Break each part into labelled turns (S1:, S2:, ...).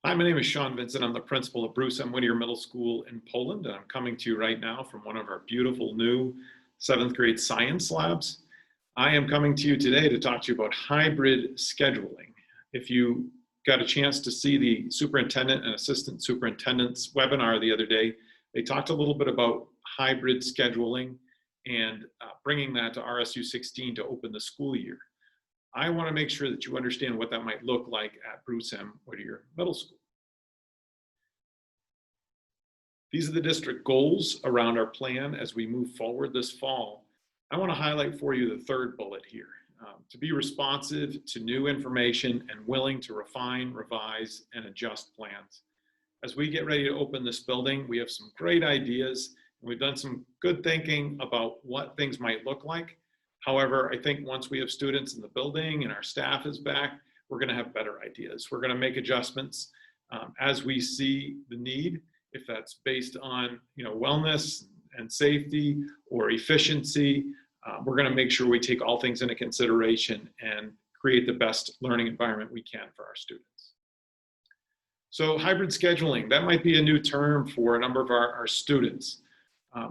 S1: Hi, my name is Sean Vincent. I'm the principal of Whittier Middle School in Poland, and I'm coming to you right now from one of our beautiful new 7th grade science labs. I am coming to you today to talk to you about hybrid scheduling. If you got a chance to see the superintendent and assistant superintendent's webinar the other day, they talked a little bit about hybrid scheduling and bringing that to RSU 16 to open the school year. I want to make sure that you understand what that might look like at Whittier Middle School. These are the district goals around our plan as we move forward this fall. I want to highlight for you the third bullet here, to be responsive to new information and willing to refine, revise, and adjust plans. As we get ready to open this building, we have some great ideas, and we've done some good thinking about what things might look like. However, I think once we have students in the building and our staff is back, we're going to have better ideas. We're going to make adjustments as we see the need. If that's based on wellness and safety or efficiency, we're going to make sure we take all things into consideration and create the best learning environment we can for our students. So hybrid scheduling, that might be a new term for a number of our students.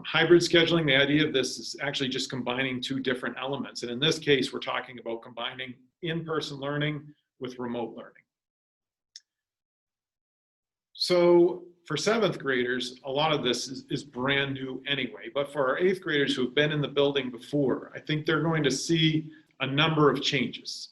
S1: Hybrid scheduling, the idea of this is actually just combining two different elements. And in this case, we're talking about combining in-person learning with remote learning. So for 7th graders, a lot of this is brand new anyway, but for our 8th graders who have been in the building before, I think they're going to see a number of changes.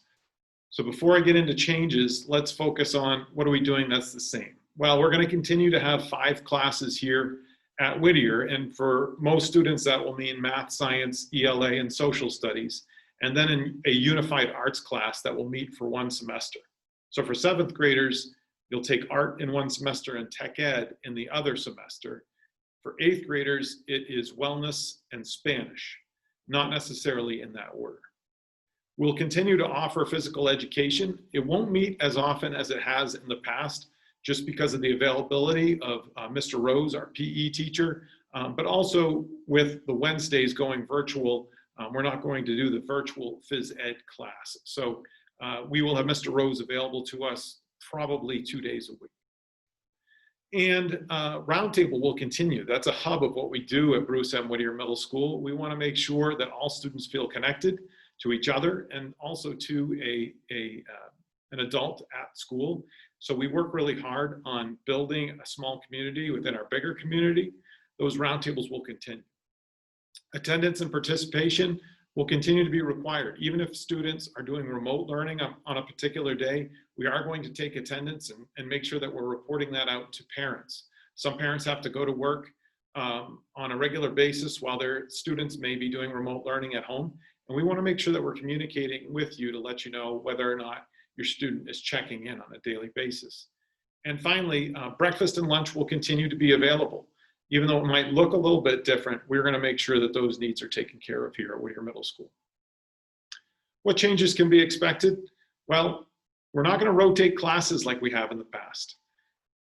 S1: So before I get into changes, let's focus on what are we doing that's the same. Well, we're going to continue to have 5 classes here at Whittier, and for most students that will mean math, science, ELA, and social studies, and then in a unified arts class that will meet for 1 semester. So for 7th graders, you'll take art in 1 semester and tech ed in the other semester. For 8th graders, it is wellness and Spanish, not necessarily in that order. We'll continue to offer physical education. It won't meet as often as it has in the past, just because of the availability of Mr. Rose, our PE teacher, but also with the Wednesdays going virtual, we're not going to do the virtual phys ed class. So we will have Mr. Rose available to us probably 2 days a week. And Roundtable will continue. That's a hub of what we do at Whittier Middle School. We want to make sure that all students feel connected to each other and also to an adult at school. So we work really hard on building a small community within our bigger community. Those roundtables will continue. Attendance and participation will continue to be required. Even if students are doing remote learning on a particular day, we are going to take attendance and make sure that we're reporting that out to parents. Some parents have to go to work on a regular basis while their students may be doing remote learning at home. And we want to make sure that we're communicating with you to let you know whether or not your student is checking in on a daily basis. And finally, breakfast and lunch will continue to be available. Even though it might look a little bit different, we're going to make sure that those needs are taken care of here at Whittier Middle School. What changes can be expected? Well, we're not going to rotate classes like we have in the past.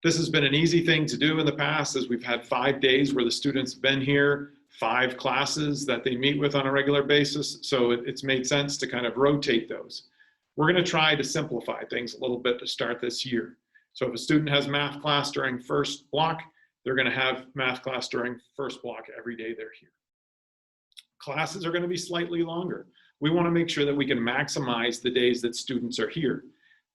S1: This has been an easy thing to do in the past, as we've had 5 days where the students have been here, 5 classes that they meet with on a regular basis. So it's made sense to kind of rotate those. We're going to try to simplify things a little bit to start this year. So if a student has math class during first block, they're going to have math class during first block every day they're here. Classes are going to be slightly longer. We want to make sure that we can maximize the days that students are here.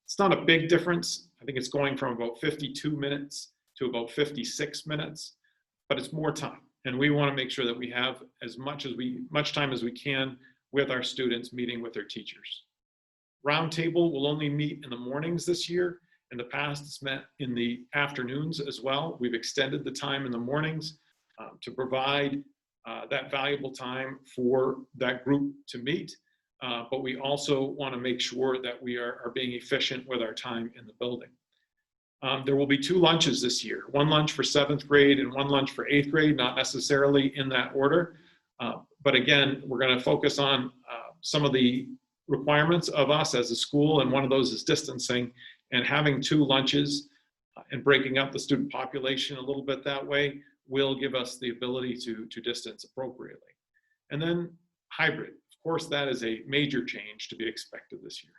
S1: It's not a big difference. I think it's going from about 52 minutes to about 56 minutes, but it's more time. And we want to make sure that we have as much time as we can with our students meeting with their teachers. Roundtable will only meet in the mornings this year. In the past, it's met in the afternoons as well. We've extended the time in the mornings to provide that valuable time for that group to meet. But we also want to make sure that we are being efficient with our time in the building. There will be 2 lunches this year, 1 lunch for 7th grade and 1 lunch for 8th grade, not necessarily in that order. But again, we're going to focus on some of the requirements of us as a school, and one of those is distancing, and having 2 lunches and breaking up the student population a little bit that way will give us the ability to distance appropriately. And then hybrid. Of course, that is a major change to be expected this year.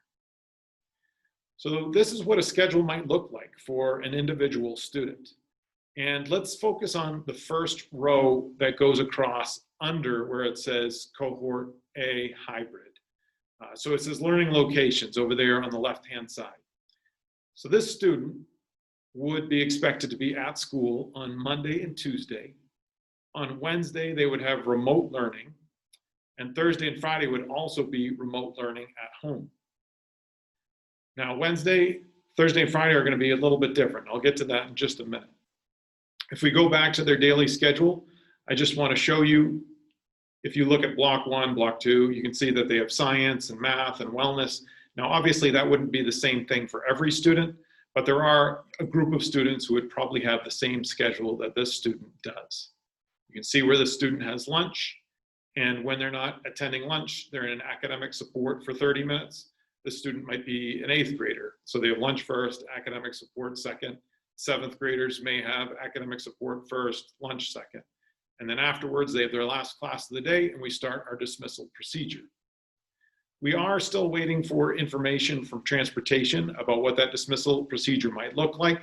S1: So this is what a schedule might look like for an individual student. And let's focus on the first row that goes across under where it says cohort A hybrid. So it says learning locations over there on the left-hand side. So this student would be expected to be at school on Monday and Tuesday. On Wednesday, they would have remote learning. And Thursday and Friday would also be remote learning at home. Now, Wednesday, Thursday, and Friday are going to be a little bit different. I'll get to that in just a minute. If we go back to their daily schedule, I just want to show you, if you look at block 1, block 2, you can see that they have science and math and wellness. Now, obviously, that wouldn't be the same thing for every student, but there are a group of students who would probably have the same schedule that this student does. You can see where the student has lunch, and when they're not attending lunch, they're in academic support for 30 minutes. The student might be an 8th grader, so they have lunch first, academic support second. 7th graders may have academic support first, lunch second. And then afterwards, they have their last class of the day, and we start our dismissal procedure. We are still waiting for information from transportation about what that dismissal procedure might look like,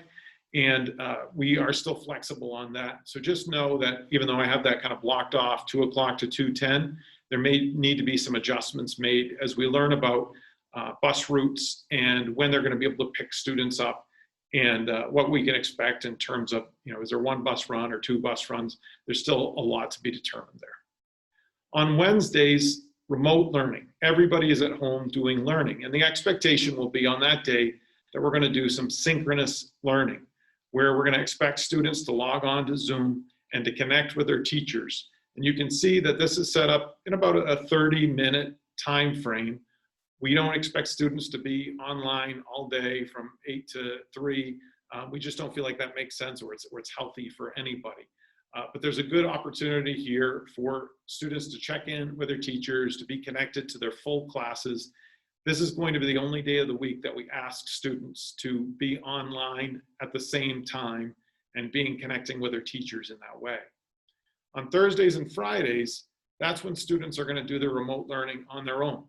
S1: and we are still flexible on that. So just know that even though I have that kind of blocked off 2 o'clock to 2:10, there may need to be some adjustments made as we learn about bus routes and when they're going to be able to pick students up, and what we can expect in terms of, is there 1 bus run or 2 bus runs? There's still a lot to be determined there. On Wednesdays, remote learning. Everybody is at home doing learning, and the expectation will be on that day that we're going to do some synchronous learning, where we're going to expect students to log on to Zoom and to connect with their teachers. And you can see that this is set up in about a 30-minute time frame. We don't expect students to be online all day from 8 to 3. We just don't feel like that makes sense, or it's healthy for anybody. But there's a good opportunity here for students to check in with their teachers, to be connected to their full classes. This is going to be the only day of the week that we ask students to be online at the same time and connecting with their teachers in that way. On Thursdays and Fridays, that's when students are going to do their remote learning on their own.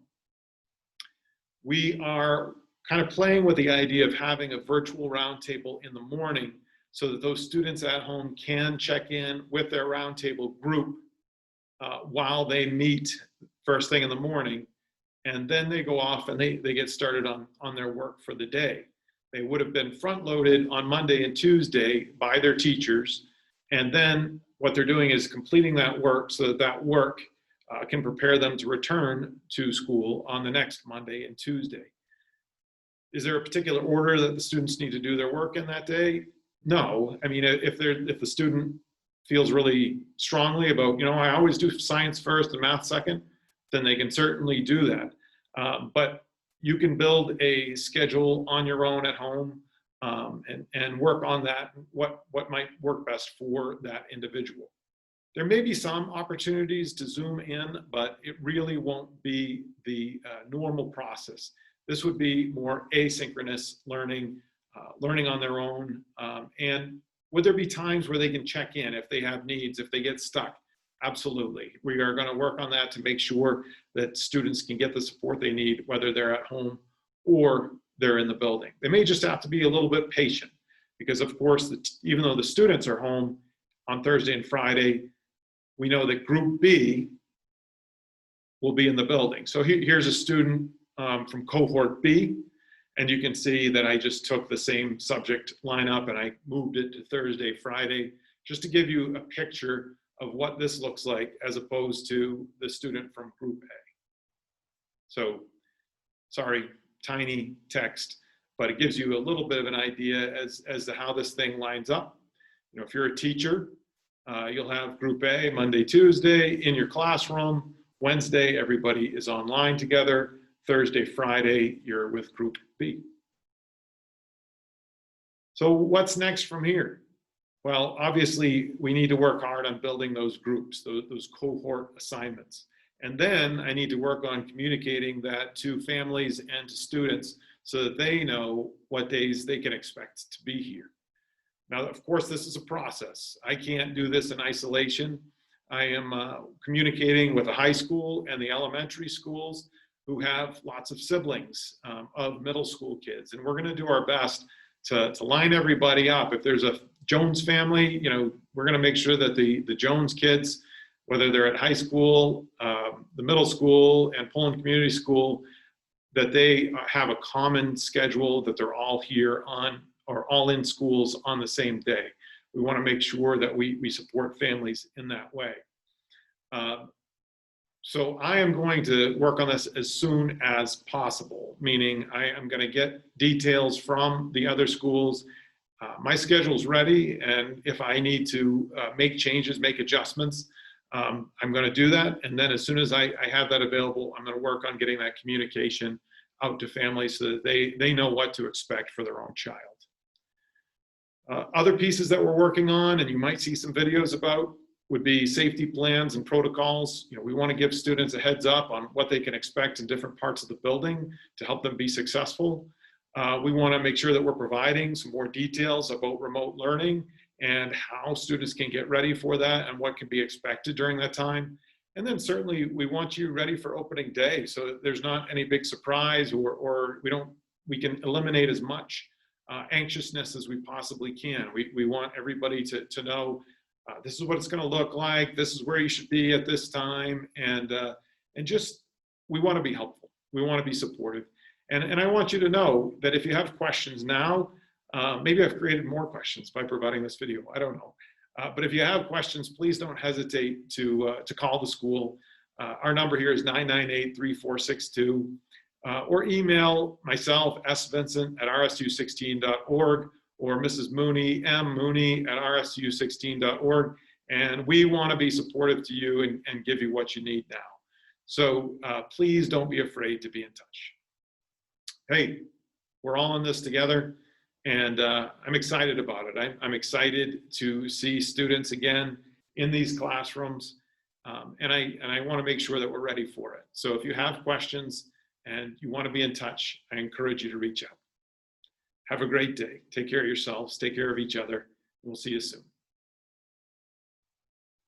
S1: We are kind of playing with the idea of having a virtual roundtable in the morning so that those students at home can check in with their roundtable group while they meet first thing in the morning, and then they go off and they get started on their work for the day. They would have been front loaded on Monday and Tuesday by their teachers, and then what they're doing is completing that work so that that work can prepare them to return to school on the next Monday and Tuesday. Is there a particular order that the students need to do their work in that day? No. I mean, if the student feels really strongly about, I always do science first and math second, then they can certainly do that. But you can build a schedule on your own at home and work on that, what might work best for that individual. There may be some opportunities to Zoom in, but it really won't be the normal process. This would be more asynchronous learning, learning on their own. And would there be times where they can check in if they have needs, if they get stuck? Absolutely. We are going to work on that to make sure that students can get the support they need, whether they're at home or they're in the building. They may just have to be a little bit patient because, of course, even though the students are home on Thursday and Friday, we know that Group B will be in the building. So here's a student from Cohort B, and you can see that I just took the same subject lineup and I moved it to Thursday, Friday, just to give you a picture of what this looks like as opposed to the student from Group A. So, sorry, tiny text, but it gives you a little bit of an idea as to how this thing lines up. If you're a teacher, you'll have Group A Monday, Tuesday in your classroom. Wednesday, everybody is online together. Thursday, Friday, you're with Group B. So what's next from here? Well, obviously, we need to work hard on building those groups, those cohort assignments. And then I need to work on communicating that to families and to students so that they know what days they can expect to be here. Now, of course, this is a process. I can't do this in isolation. I am communicating with the high school and the elementary schools. who have lots of siblings of middle school kids. And we're going to do our best to line everybody up. If there's a Jones family, we're going to make sure that the Jones kids, whether they're at high school, the middle school, and Poland Community School, that they have a common schedule, that they're all here on, or all in schools on the same day. We want to make sure that we support families in that way. So I am going to work on this as soon as possible, meaning I am going to get details from the other schools. My schedule's ready, and if I need to make changes, make adjustments, I'm going to do that. And then as soon as I have that available, I'm going to work on getting that communication out to families so that they know what to expect for their own child. Other pieces that we're working on, and you might see some videos about, would be safety plans and protocols. We want to give students a heads up on what they can expect in different parts of the building to help them be successful. We want to make sure that we're providing some more details about remote learning and how students can get ready for that and what can be expected during that time. And then certainly we want you ready for opening day so that there's not any big surprise, or we can eliminate as much anxiousness as we possibly can. We want everybody to know this is what it's going to look like. This is where you should be at this time, and just we want to be helpful. We want to be supportive, and I want you to know that if you have questions now, maybe I've created more questions by providing this video. I don't know, but if you have questions, please don't hesitate to call the school. Our number here is 998-3462, or email myself, svincent@rsu16.org. or Mrs. Mooney, mmooney@rsu16.org. And we want to be supportive to you and give you what you need now. So please don't be afraid to be in touch. Hey, we're all in this together, and I'm excited about it. I'm excited to see students again in these classrooms, and I want to make sure that we're ready for it. So if you have questions and you want to be in touch, I encourage you to reach out. Have a great day. Take care of yourselves. Take care of each other. We'll see you soon.